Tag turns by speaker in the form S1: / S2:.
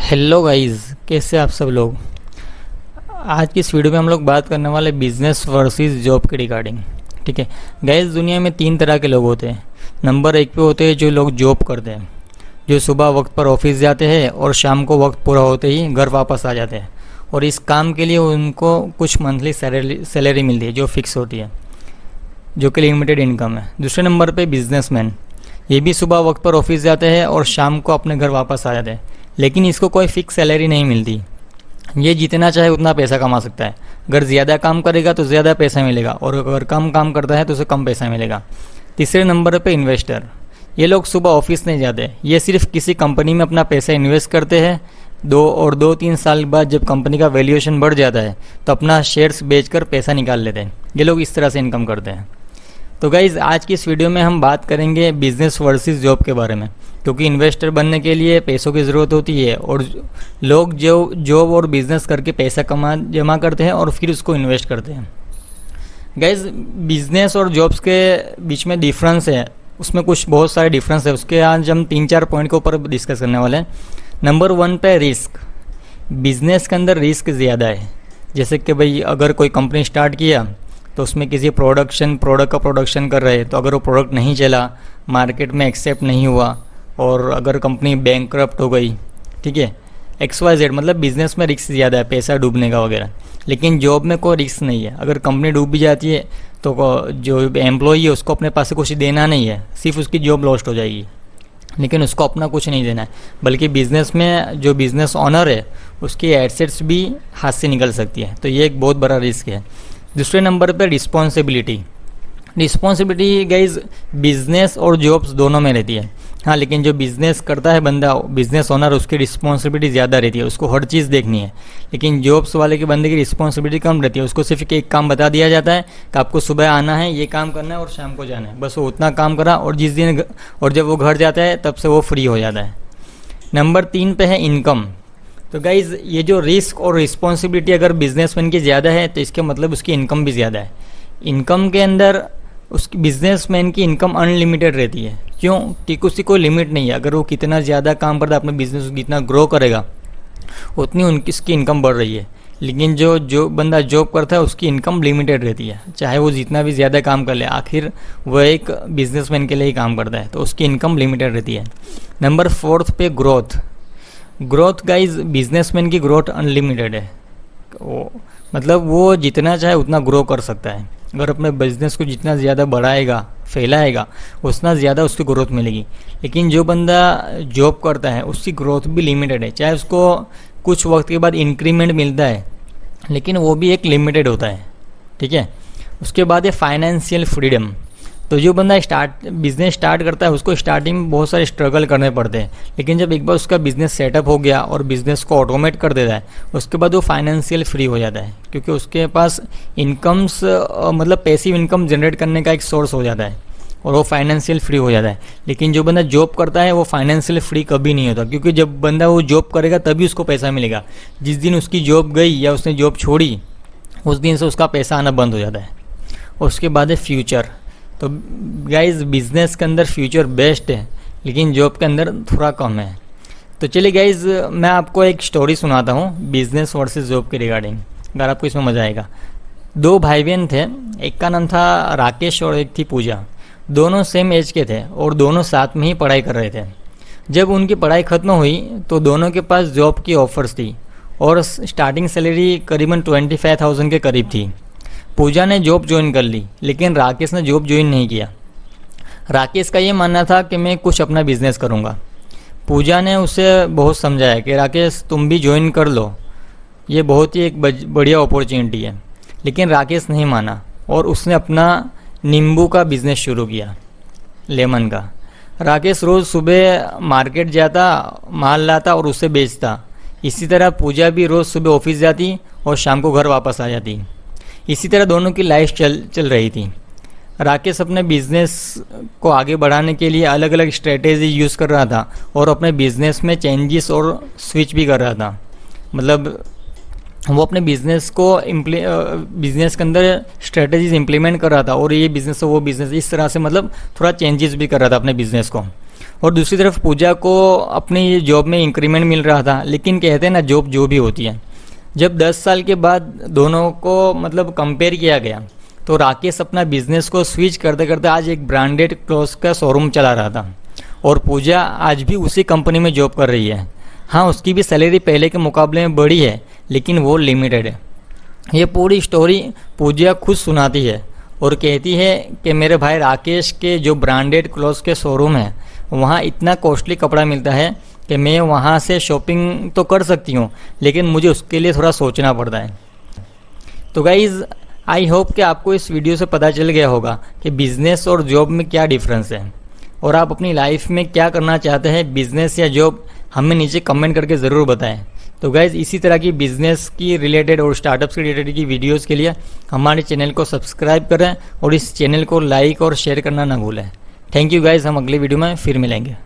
S1: Hello guys, कैसे आप सब लोग। आज की इस वीडियो में हम लोग बात करने वाले बिजनेस वर्सेस जॉब के रिगार्डिंग। ठीक है गाइस, दुनिया में 3 तरह के लोग होते हैं। नंबर 1 पे होते हैं जो लोग जॉब करते हैं, जो सुबह वक्त पर ऑफिस जाते हैं और शाम को वक्त पूरा होते ही घर वापस आ जाते हैं, और इस काम के लिए उनको कुछ मंथली सैलरी मिलती है जो फिक्स होती है, जो कि लिमिटेड इनकम है। दूसरे नंबर पे बिजनेसमैन, ये भी सुबह वक्त पर ऑफिस जाते हैं और शाम को अपने घर वापस आ जाते हैं, लेकिन इसको कोई फिक्स सैलरी नहीं मिलती। ये जितना चाहे उतना पैसा कमा सकता है। अगर ज़्यादा काम करेगा तो ज़्यादा पैसा मिलेगा, और अगर कम काम करता है तो उसे कम पैसा मिलेगा। तीसरे नंबर पे इन्वेस्टर, ये लोग सुबह ऑफिस नहीं जाते, ये सिर्फ किसी कंपनी में अपना पैसा इन्वेस्ट करते हैं। 2-3 साल बाद जब कंपनी का वैल्यूएशन बढ़ जाता है तो अपना शेयर्स बेचकर पैसा निकाल लेते हैं। ये लोग इस तरह से इनकम करते हैं। तो गाइज़, आज की इस वीडियो में हम बात करेंगे बिजनेस वर्सेस जॉब के बारे में, क्योंकि इन्वेस्टर बनने के लिए पैसों की ज़रूरत होती है, और लोग जो जॉब और बिजनेस करके पैसा जमा करते हैं और फिर उसको इन्वेस्ट करते हैं। गाइज़, बिजनेस और जॉब्स के बीच में डिफरेंस है, उसमें कुछ बहुत सारे डिफरेंस है। उसके आज हम 3-4 पॉइंट के ऊपर डिस्कस करने वाले हैं। नंबर 1 पे रिस्क। बिजनेस के अंदर रिस्क ज़्यादा है। जैसे कि भाई, अगर कोई कंपनी स्टार्ट किया तो उसमें किसी प्रोडक्ट का प्रोडक्शन कर रहे हैं, तो अगर वो प्रोडक्ट नहीं चला, मार्केट में एक्सेप्ट नहीं हुआ, और अगर कंपनी बैंकरप्ट हो गई, ठीक है, XYZ, मतलब बिजनेस में रिस्क ज़्यादा है, पैसा डूबने का वगैरह। लेकिन जॉब में कोई रिस्क नहीं है। अगर कंपनी डूब भी जाती है तो जो एम्प्लॉई है उसको अपने पास से कुछ देना नहीं है, सिर्फ उसकी जॉब लॉस्ट हो जाएगी, लेकिन उसको अपना कुछ नहीं देना है। बल्कि बिजनेस में जो बिजनेस ऑनर है उसकी एसेट्स भी हाथ से निकल सकती है, तो ये एक बहुत बड़ा रिस्क है। दूसरे नंबर पर रिस्पॉन्सिबिलिटी गाइज बिजनेस और जॉब्स दोनों में रहती है। हाँ, लेकिन जो बिजनेस करता है बंदा, बिजनेस ओनर, उसकी रिस्पॉन्सिबिलिटी ज़्यादा रहती है, उसको हर चीज़ देखनी है। लेकिन जॉब्स वाले के बंदे की रिस्पॉन्सिबिलिटी कम रहती है, उसको सिर्फ एक काम बता दिया जाता है कि आपको सुबह आना है, ये काम करना है और शाम को जाना है, बस वो उतना काम करा, और जब वो घर जाता है तब से वो फ्री हो जाता है। नंबर 3 पे है इनकम। तो गाइज़, ये जो रिस्क और रिस्पॉन्सिबिलिटी अगर बिजनेसमैन की ज़्यादा है तो इसके मतलब उसकी इनकम भी ज़्यादा है। इनकम के अंदर उसकी बिजनेसमैन की इनकम अनलिमिटेड रहती है। क्यों? कि उसकी कोई लिमिट नहीं है। अगर वो कितना ज़्यादा काम करता है, अपने बिजनेस जितना ग्रो करेगा उतनी उसकी इनकम बढ़ रही है। लेकिन जो बंदा जॉब करता है उसकी इनकम लिमिटेड रहती है, चाहे वो जितना भी ज़्यादा काम कर ले, आखिर वह एक बिजनेसमैन के लिए ही काम करता है, तो उसकी इनकम लिमिटेड रहती है। नंबर 4 पे ग्रोथ गाइज, बिजनेसमैन की ग्रोथ अनलिमिटेड है। मतलब वो जितना चाहे उतना ग्रो कर सकता है। अगर अपने बिजनेस को जितना ज़्यादा बढ़ाएगा, फैलाएगा, उतना ज़्यादा उसकी ग्रोथ मिलेगी। लेकिन जो बंदा जॉब करता है उसकी ग्रोथ भी लिमिटेड है, चाहे उसको कुछ वक्त के बाद इंक्रीमेंट मिलता है, लेकिन वो भी एक लिमिटेड होता है। ठीक है। उसके बाद है फाइनेंशियल फ्रीडम। तो जो बंदा बिजनेस स्टार्ट करता है उसको स्टार्टिंग में बहुत सारे स्ट्रगल करने पड़ते हैं, लेकिन जब एक बार उसका बिजनेस सेटअप हो गया और बिजनेस को ऑटोमेट कर देता है, उसके बाद वो फाइनेंशियल फ्री हो जाता है, क्योंकि उसके पास इनकम्स मतलब पैसिव इनकम जनरेट करने का एक सोर्स हो जाता है, और वो फाइनेंशियल फ्री हो जाता है। लेकिन जो बंदा जॉब करता है वो फाइनेंशियल फ्री कभी नहीं होता, क्योंकि जब बंदा वो जॉब करेगा तभी उसको पैसा मिलेगा। जिस दिन उसकी जॉब गई या उसने जॉब छोड़ी, उस दिन से उसका पैसा आना बंद हो जाता है। उसके बाद है फ्यूचर। तो गाइज, बिजनेस के अंदर फ्यूचर बेस्ट है, लेकिन जॉब के अंदर थोड़ा कम है। तो चलिए गाइज, मैं आपको एक स्टोरी सुनाता हूँ बिजनेस वर्सेस जॉब के रिगार्डिंग, अगर आपको इसमें मज़ा आएगा। 2 भाई बहन थे, एक का नाम था राकेश और एक थी पूजा। दोनों सेम एज के थे और दोनों साथ में ही पढ़ाई कर रहे थे। जब उनकी पढ़ाई ख़त्म हुई तो दोनों के पास जॉब की ऑफर्स थी, और स्टार्टिंग सैलरी करीबन 25,000 के करीब थी। पूजा ने जॉब ज्वाइन कर ली, लेकिन राकेश ने जॉब ज्वाइन नहीं किया। राकेश का ये मानना था कि मैं कुछ अपना बिजनेस करूँगा। पूजा ने उसे बहुत समझाया कि राकेश तुम भी ज्वाइन कर लो, ये बहुत ही एक बढ़िया अपॉर्चुनिटी है। लेकिन राकेश नहीं माना और उसने अपना नींबू का बिजनेस शुरू किया, लेमन का। राकेश रोज़ सुबह मार्केट जाता, माल लाता और उसे बेचता। इसी तरह पूजा भी रोज़ सुबह ऑफिस जाती और शाम को घर वापस आ जाती। इसी तरह दोनों की लाइफ चल रही थी। राकेश अपने बिजनेस को आगे बढ़ाने के लिए अलग अलग स्ट्रेटेजी यूज़ कर रहा था, और अपने बिजनेस में चेंजेस और स्विच भी कर रहा था। मतलब वो अपने बिजनेस के अंदर स्ट्रेटेजीज इम्प्लीमेंट कर रहा था, और ये बिज़नेस वो बिज़नेस, इस तरह से मतलब थोड़ा चेंजेस भी कर रहा था अपने बिजनेस को। और दूसरी तरफ पूजा को अपनी जॉब में इंक्रीमेंट मिल रहा था। लेकिन कहते हैं ना, जॉब जो भी होती है, जब 10 साल के बाद दोनों को मतलब कंपेयर किया गया तो राकेश अपना बिजनेस को स्विच करते करते आज एक ब्रांडेड क्लोथ्स का शोरूम चला रहा था और पूजा आज भी उसी कंपनी में जॉब कर रही है। हाँ, उसकी भी सैलरी पहले के मुकाबले में बड़ी है, लेकिन वो लिमिटेड है। ये पूरी स्टोरी पूजा खुद सुनाती है और कहती है कि मेरे भाई राकेश के जो ब्रांडेड क्लोथ्स के शोरूम है, वहाँ इतना कॉस्टली कपड़ा मिलता है कि मैं वहाँ से शॉपिंग तो कर सकती हूँ, लेकिन मुझे उसके लिए थोड़ा सोचना पड़ता है। तो गाइज़, आई होप कि आपको इस वीडियो से पता चल गया होगा कि बिज़नेस और जॉब में क्या डिफरेंस है और आप अपनी लाइफ में क्या करना चाहते हैं, बिज़नेस या जॉब, हमें नीचे कमेंट करके ज़रूर बताएं। तो गाइज़, इसी तरह की बिज़नेस की रिलेटेड और स्टार्टअप्स के रिलेटेड की वीडियोस के लिए हमारे चैनल को सब्सक्राइब करें और इस चैनल को लाइक और शेयर करना ना भूलें। थैंक यू गाइज़, हम अगली वीडियो में फिर मिलेंगे।